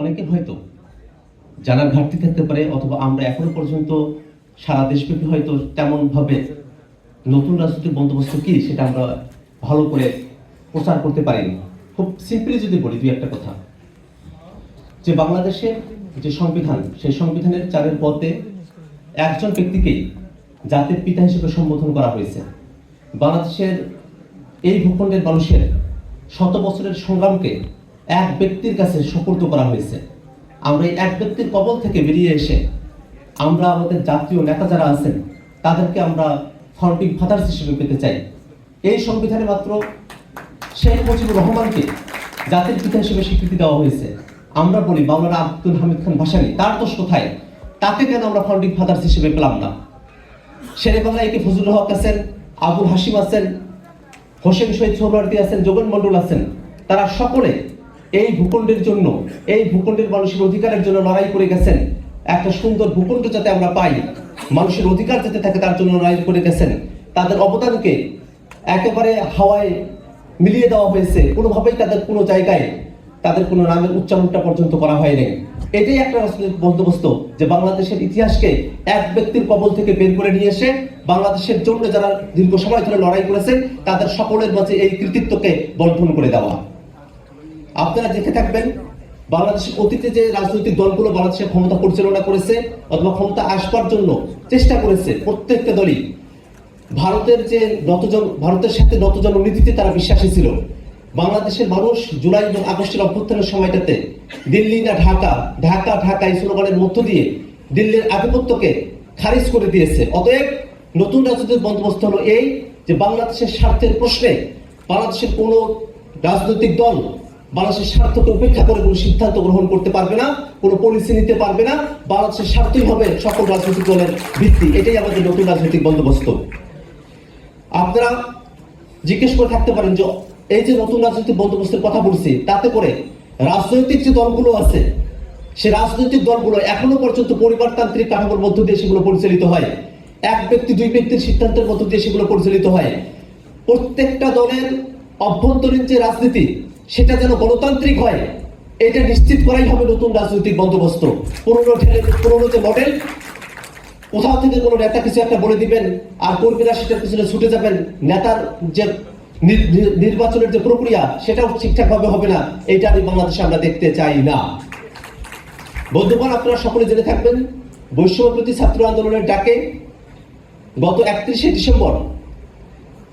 অনেকের হয়তো জানার ঘাটতি থাকতে পারে, অথবা আমরা এখনো পর্যন্ত সারা দেশব্যাপী হয়তো তেমন ভাবে নতুন রাজনৈতিক বন্দোবস্ত কি সেটা আমরা ভালো করে প্রচার করতে পারিনি। খুব সিম্পলি যদি বলি দুই একটা কথা, যে বাংলাদেশের যে সংবিধান, সেই সংবিধানের 4 পদে একজন ব্যক্তিকেই জাতির পিতা হিসেবে সম্বোধন করা হয়েছে। বাংলাদেশের এই ভূখণ্ডের মানুষের শত বছরের সংগ্রামকে এক ব্যক্তির কাছে সুপর্দ করা হয়েছে। আমরা এই এক ব্যক্তির কবল থেকে বেরিয়ে এসে আমরা আমাদের জাতীয় নেতা যারা আছেন তাদেরকে আমরা ফাউন্ডিং ফাদার্স হিসেবে পেতে চাই। এই সংবিধানে মাত্র শেখ মুজিবুর রহমানকে জাতির পিতা হিসেবে স্বীকৃতি দেওয়া হয়েছে। আমরা বলি মাওলানা আব্দুল হামিদ খান ভাসানী, তার দোষ কোথায়? তাকে কেন আমরা ফাউন্ডিং ফাদার্স হিসেবে পেলাম না? শেরে বাংলা একে ফজলুল হক আছেন, আবুল হাসিম আছেন, হোসেন শহীদ সোহরাওয়ার্দী আছেন, যোগেন মন্ডল আছেন, তারা সকলে এই ভূখণ্ডের জন্য, এই ভূখণ্ডের মানুষের অধিকারের জন্য লড়াই করে গেছেন। একটা সুন্দর ভূখণ্ড যাতে আমরা পাই, মানুষের অধিকার যাতে থাকে, তার জন্য লড়াই করে গেছেন। তাদের অবদানকে একেবারে হাওয়ায় মিলিয়ে দেওয়া হয়েছে, কোনোভাবেই তাদের কোনো জায়গায় তাদের কোনো নামের উচ্চারণটা পর্যন্ত করা হয়নি। এটাই একটা রাজনৈতিক বন্দোবস্ত, যে বাংলাদেশের ইতিহাসকে এক ব্যক্তির কবল থেকে বের করে নিয়ে এসে বাংলাদেশের জন্য যারা দীর্ঘ সময় ধরে লড়াই করেছেন তাদের সকলের মাঝে এই কৃতিত্বকে বন্টন করে দেওয়া। আপনারা দেখে থাকবেন বাংলাদেশের অতীতে যে রাজনৈতিক দলগুলো বাংলাদেশের ক্ষমতা পরিচালনা করেছে অথবা ক্ষমতা আসবার জন্য চেষ্টা করেছে, প্রত্যেকটা দলই ভারতের সাথে নতজন নীতিতে তারা বিশ্বাসী ছিল। বাংলাদেশের মানুষ জুলাই এবং আগস্টের অভ্যুত্থানের সময়টাতে দিল্লি না ঢাকা, ঢাকা ঢাকা এই স্লোগানের মধ্য দিয়ে দিল্লির আধিপত্যকে খারিজ করে দিয়েছে। অতএব নতুন রাজনৈতিক বন্দোবস্ত হলো এই, যে বাংলাদেশের স্বার্থের প্রশ্নে বাংলাদেশের কোনো রাজনৈতিক দল বাংলাদেশের স্বার্থকে উপেক্ষা করে কোনো সিদ্ধান্ত গ্রহণ করতে পারবে না, কোনো পলিসি নিতে পারবে না। বাংলাদেশের স্বার্থই হবে সকল রাজনৈতিক দলের ভিত্তি। এটাই আমাদের নতুন রাজনৈতিক বন্দোবস্ত। আপনারা জিজ্ঞেস করে থাকতে পারেন যে এই যে নতুন রাজনৈতিক বন্দোবস্তের কথা বলছি, তাতে করে রাজনৈতিক যে দলগুলো আছে সে রাজনৈতিক দলগুলো এখনো পর্যন্ত পরিবারতান্ত্রিক কাঠামোর মধ্য দিয়ে সেগুলো পরিচালিত হয়, এক ব্যক্তি দুই ব্যক্তির সিদ্ধান্তের মধ্য দিয়ে সেগুলো পরিচালিত হয়। প্রত্যেকটা দলের অভ্যন্তরীণ যে রাজনীতি সেটা যেন গণতান্ত্রিক হয়, এটা নিশ্চিত করাই হবে নতুন রাজনৈতিক বন্দোবস্ত। পুরনো যে মডেল, কোথাও থেকে কোনো নেতা কিছু একটা বলে দিবেন আর কর্মীরা সেটার পিছনে ছুটে যাবেন, নেতার যে নির্বাচনের যে প্রক্রিয়া সেটাও ঠিকঠাক ভাবে হবে না, এটা আমি বাংলাদেশে আমরা দেখতে চাই না। বন্ধুগণ, আপনারা সকলে জেনে থাকবেন বৈষম্যবিরোধী ছাত্র আন্দোলনের ডাকে গত 31শে ডিসেম্বর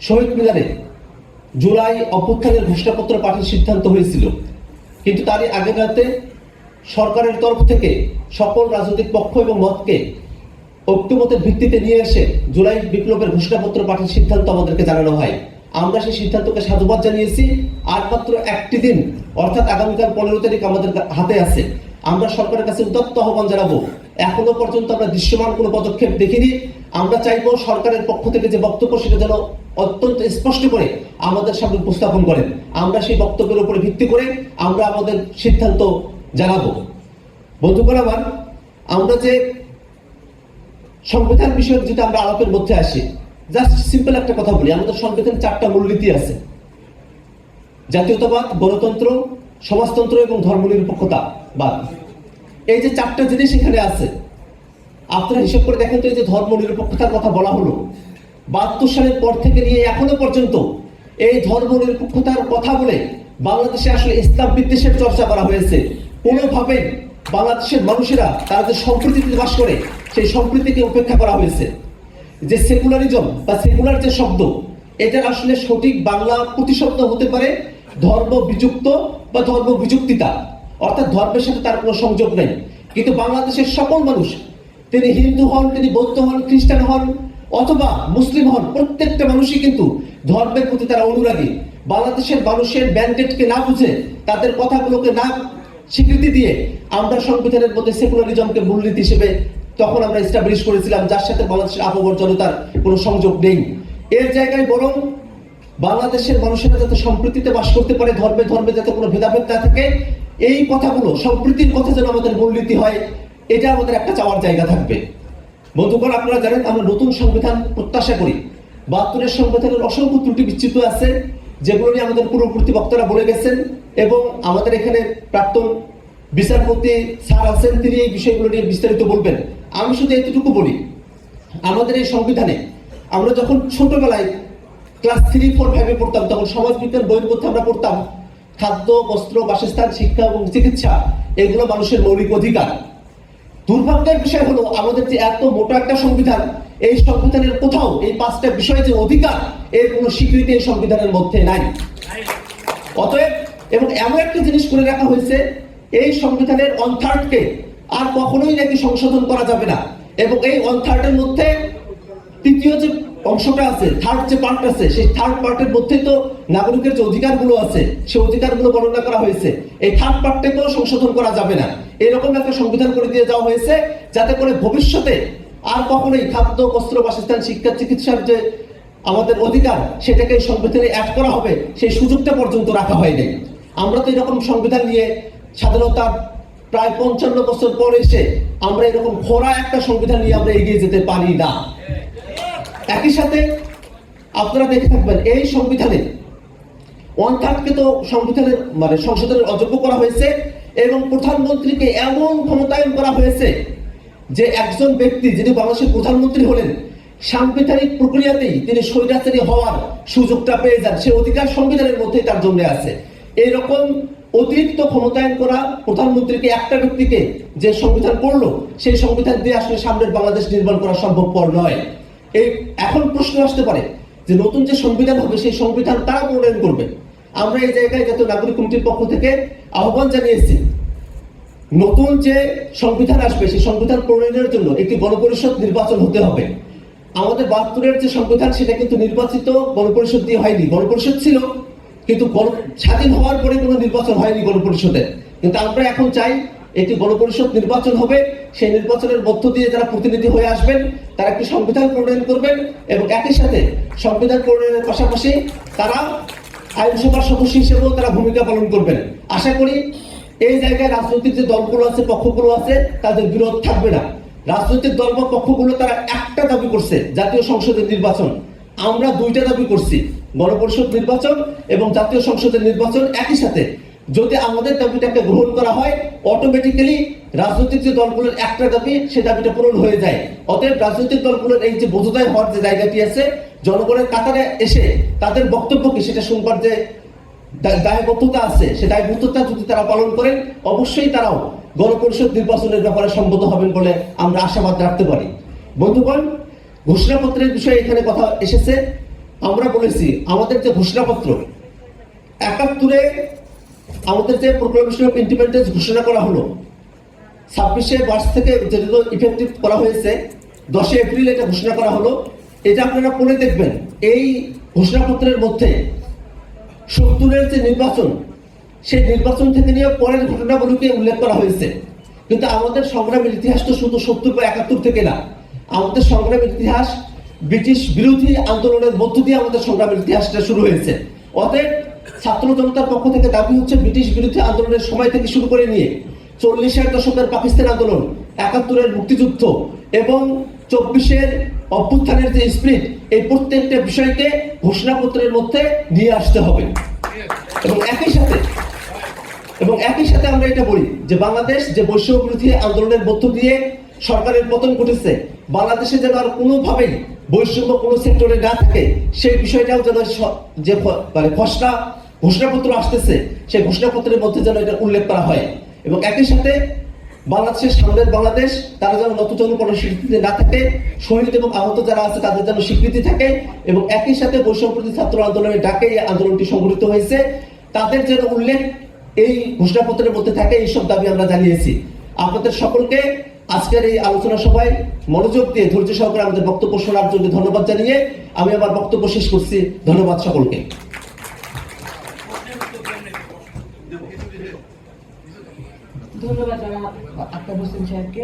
শহীদ মিনারে জুলাই অভ্যুত্থানের ঘোষণাপত্র পাঠের সিদ্ধান্ত হয়েছিল। কিন্তু তারই আগের রাতে সরকারের তরফ থেকে সকল রাজনৈতিক পক্ষ এবং মতকে ঐক্যমতের ভিত্তিতে নিয়ে এসে জুলাই বিপ্লবের ঘোষণাপত্র পাঠের সিদ্ধান্ত আমাদেরকে জানানো হয়। আমরা সেই সিদ্ধান্তকে সাধুবাদ জানিয়েছি। আর মাত্র একটি দিন, অর্থাৎ আগামীকাল 15 তারিখ আমাদের হাতে আছে। আমরা সরকারের কাছে উদাত্ত আহ্বান জানাবো। এখনো পর্যন্ত আমরা দৃশ্যমান কোনো পদক্ষেপ দেখিনি। আমরা চাইবো সরকারের পক্ষ থেকে যে বক্তব্য সেটা যেন অত্যন্ত স্পষ্ট করে আমাদের সামনে উপস্থাপন করেন। আমরা সেই বক্তব্যের উপরে ভিত্তি করে আমরা আমাদের সিদ্ধান্ত জানাবো। বন্ধুগণ আমার, আমরা যে সংবিধান বিষয়ক যেটা আমরা আলাপের মধ্যে আসি, জাস্ট সিম্পল একটা কথা বলি। আমাদের সংবিধান 4টা মূলনীতি আছে: জাতীয়তাবাদ, গণতন্ত্র, সমাজতন্ত্র এবং ধর্মনিরপেক্ষতাবাদ। এই যে 4টা জিনিস এখানে আছে, আপনারা হিসাব করে দেখেন তো, এই যে ধর্মনিরপেক্ষতার কথা বলা হলো 72 সালের পর থেকে নিয়ে এখনো পর্যন্ত এই ধর্মনিরপেক্ষতার কথা বলে বাংলাদেশে আসলে ইসলাম বিদ্বেষের চর্চা করা হয়েছে। কোনোভাবেই বাংলাদেশের মানুষেরা তারা যে সম্প্রীতিতে বাস করে সেই সম্প্রীতিকে উপেক্ষা করা হয়েছে। যে সেকুলারিজম বা সেকুলার যে শব্দ, এটার আসলে সঠিক বাংলা প্রতিশব্দ হতে পারে ধর্ম বিযুক্ত বা ধর্ম বিযুক্তিতা, অর্থাৎ ধর্মের সাথে তার কোনো সংযোগ নেই। কিন্তু বাংলাদেশের সকল মানুষ, তিনি হিন্দু হন, তিনি বৌদ্ধ হন, খ্রিস্টান হন অথবা মুসলিম হন, প্রত্যেকটা মানুষই কিন্তু ধর্মের প্রতি তারা অনুরাগী। বাংলাদেশের মানুষের ব্যান্ডেডকে না বুঝে, তাদের কথাগুলোকে না স্বীকৃতি দিয়ে আমরা সংবিধানের মধ্যে সেকুলারিজমকে মূলনীতি হিসেবে তখন আমরা এস্টাবলিশ করেছিলাম, যার সাথে বাংলাদেশের আপামর জনতার কোনো সংযোগ নেই। এর জায়গায় বরং বাংলাদেশের মানুষেরা যাতে সম্প্রীতিতে বাস করতে পারে, ধর্মে ধর্মে যাতে কোনো ভেদাভেদ না থাকে, এই কথাগুলো, সম্প্রীতির কথা যেন আমাদের মূলনীতি হয়, এটা আমাদের একটা চাওয়ার জায়গা থাকবে। বন্ধুগণ, আপনারা জানেন আমরা নতুন সংবিধান প্রত্যাশা করি। 72-এর সংবিধানের অসংখ্য ত্রুটি বিচ্যুত আছে, যেগুলো নিয়ে আমাদের পূর্ববর্তী বক্তারা বলে গেছেন এবং আমাদের এখানে প্রাক্তন বিচারপতি স্যার আছেন, তিনি এই বিষয়গুলো নিয়ে বিস্তারিত বলবেন। আমি শুধু এতটুকু বলি, আমাদের এই সংবিধানে আমরা যখন ছোটবেলায় ক্লাস 3, 4, 5 পড়তাম, তখন সমাজবিজ্ঞান বইয়ের মধ্যে আমরা পড়তাম খাদ্য, বস্ত্র, বাসস্থান, শিক্ষা এবং চিকিৎসা এগুলো মানুষের মৌলিক অধিকার। দুর্ভাগ্যের বিষয় হলো আমাদের যে এত মোটা একটা সংবিধান, এই সংবিধানের কোথাও এই 5টা বিষয় যে অধিকার, এর কোনো স্বীকৃতি এই সংবিধানের মধ্যে নাই। অতএব এবং এমন একটা জিনিস করে রাখা হয়েছে, এই সংবিধানের 1/3 কে আর কখনোই নাকি সংশোধন করা যাবে না। এবং এই 1/3 এর মধ্যে তৃতীয় যে অংশটা আছে, থার্ড যে পার্ট আছে, সেই থার্ড পার্টের মধ্যে তো নাগরিকের যে অধিকারগুলো আছে, সেই অধিকারগুলো বর্ণনা করা হয়েছে। এই থার্ড পার্টটাকেও সংশোধন করা যাবে না, এরকম একটা সংবিধান করে দিয়ে যাওয়া হয়েছে, যাতে করে ভবিষ্যতে আর কখনোই খাদ্য, বস্ত্র, বাসস্থান, শিক্ষা, চিকিৎসার যে আমাদের অধিকার, সেটাকে এই সংবিধানে অ্যাড করা হবে, সেই সুযোগটা পর্যন্ত রাখা হয়নি। আমরা তো এরকম সংবিধান নিয়ে স্বাধীনতার প্রায় 55 বছর পর এসে আমরা এরকম খোরা একটা সংবিধান নিয়ে আমরা এগিয়ে যেতে পারি না। একই সাথে আপনারা দেখে থাকবেন, এই সংবিধানে 1/3 কে তো সংবিধানের সংশোধনের অযোগ্য করা হয়েছে এবং প্রধানমন্ত্রীকে এমন ক্ষমতায়ন করা হয়েছে যে একজন ব্যক্তি যিনি বাংলাদেশের প্রধানমন্ত্রী হলেন, সাংবিধানিক প্রক্রিয়াতেই তিনি স্বৈরাচারী হওয়ার সুযোগটা পেয়ে যান। সে অধিকার সংবিধানের মধ্যেই তার জন্য আছে। এইরকম অতিরিক্ত ক্ষমতায়ন করা প্রধানমন্ত্রীকে, একটা ব্যক্তিকে যে সংবিধান করলো, সেই সংবিধান দিয়ে আসলে সামনের বাংলাদেশ নির্মাণ করা সম্ভবপর নয়। এই এখন প্রশ্ন আসতে পারে যে নতুন যে সংবিধান হবে, সেই সংবিধান তারা প্রণয়ন করবে। আমরা এই জায়গায় জাতীয় নাগরিক কমিটির পক্ষ থেকে আহ্বান জানিয়েছি, নতুন যে সংবিধান আসবে, সেই সংবিধান প্রণয়নের জন্য একটি গণপরিষদ নির্বাচন হতে হবে। আমাদের 72-এর যে সংবিধান, সেটা কিন্তু নির্বাচিত গণপরিষদ দিয়ে হয়নি। গণপরিষদ ছিল, কিন্তু স্বাধীন হওয়ার পরে কোনো নির্বাচন হয়নি গণপরিষদে। কিন্তু আমরা এখন চাই একটি গণপরিষদ নির্বাচন হবে, সেই নির্বাচনের মধ্য দিয়ে যারা প্রতিনিধি হয়ে আসবেন, তারা একটি সংবিধান প্রণয়ন করবেন এবং একই সাথে সংবিধান প্রণয়নের পাশাপাশি তারা আইনসভার সদস্য হিসেবেও তারা ভূমিকা পালন করবেন। আশা করি এই জায়গায় রাজনৈতিক যে দলগুলো আছে, পক্ষগুলো আছে, তাদের বিরোধ থাকবে না। রাজনৈতিক দল বা পক্ষগুলো তারা একটা দাবি করছে, জাতীয় সংসদের নির্বাচন। আমরা 2টা দাবি করছি, গণপরিষদ নির্বাচন এবং জাতীয় সংসদের নির্বাচন একই সাথে। যদি আমাদের দাবিটাকে গ্রহণ করা হয়, অটোমেটিক্যালি রাজনৈতিক যে দলগুলোর একটা দাবি, সে দাবিটা পূরণ হয়ে যায়। অতএব রাজনৈতিক দলগুলোর এই যে বোঝাদায় হওয়ার যে জায়গাটি আছে, জনগণের কাতারে এসে তাদের বক্তব্যকে সেটা শুনবার যে দায়বদ্ধতা আছে, সে দায়বদ্ধতা যদি তারা পালন করেন, অবশ্যই তারাও গণপরিষদ নির্বাচনের ব্যাপারে সম্মত হবেন বলে আমরা আশাবাদ রাখতে পারি। বন্ধুগণ, ঘোষণাপত্রের বিষয়ে এখানে কথা এসেছে। আমরা বলেছি আমাদের যে ঘোষণাপত্র 71-এ আমাদের যে প্রোক্লামেশন অফ ইন্ডিপেন্ডেন্স ঘোষণা করা হলো, 26শে মার্চ থেকে যেগুলো ইফেক্টিভ করা হয়েছে, 10 এপ্রিল এটা ঘোষণা করা হলো। এটা আপনারা পড়ে দেখবেন, এই ঘোষণাপত্রের মধ্যে 70-এর যে নির্বাচন, সেই নির্বাচন থেকে নিয়ে পরের ঘটনাগুলোকে উল্লেখ করা হয়েছে। কিন্তু আমাদের সংগ্রামের ইতিহাস তো শুধু 70 বা 71 থেকে না, আমাদের সংগ্রামের ইতিহাস ব্রিটিশ বিরোধী আন্দোলনের মধ্য দিয়ে আমাদের সংগ্রামের ইতিহাসটা শুরু হয়েছে। অতএব ছাত্র জনতার পক্ষ থেকে দাবি হচ্ছে, ব্রিটিশ বিরোধী আন্দোলনের সময় থেকে শুরু করে নিয়ে 40-এর দশকের পাকিস্তান আন্দোলন, 71-এর মুক্তিযুদ্ধ এবং 24-এর অভ্যুত্থানের যে স্পিরিট, এই প্রত্যেকটা বিষয়কে ঘোষণাপত্রের মধ্যে নিয়ে আসতে হবে। এবং একই সাথে আমরা এটা বলি যে বাংলাদেশ যে বৈষম্য বিরোধী আন্দোলনের মধ্য দিয়ে সরকারের পতন ঘটেছে, বাংলাদেশে যেন আর কোনোভাবেই বৈষম্য কোনো সেক্টরে না থাকে, সেই বিষয়টাও যেন যে খসড়া ঘোষণাপত্র আসতেছে, সেই ঘোষণাপত্রের মধ্যে যেন এটা উল্লেখ করা হয়। এবং একই সাথে বাংলাদেশের সামনের বাংলাদেশ, তারা যেন নতুন কোনো স্বীকৃতি না থাকে, শহীদ এবং আহত যারা আছে তাদের যেন স্বীকৃতি থাকে। এবং একই সাথে বৈষম্য বিরোধী ছাত্র আন্দোলনের ডাকে এই আন্দোলনটি সংগঠিত হয়েছে, তাদের যেন উল্লেখ এই ঘোষণাপত্রের মধ্যে থাকে, এইসব দাবি আমরা জানিয়েছি। আপনাদের সকলকে আজকের এই আলোচনা সভায় মনোযোগ দিয়ে ধৈর্য সহকারে আমাদের বক্তব্য শোনার জন্য ধন্যবাদ জানিয়ে আমি আমার বক্তব্য শেষ করছি। ধন্যবাদ সকলকে। ধন্যবাদ জানাব আক্তার হোসেন সাহেবকে।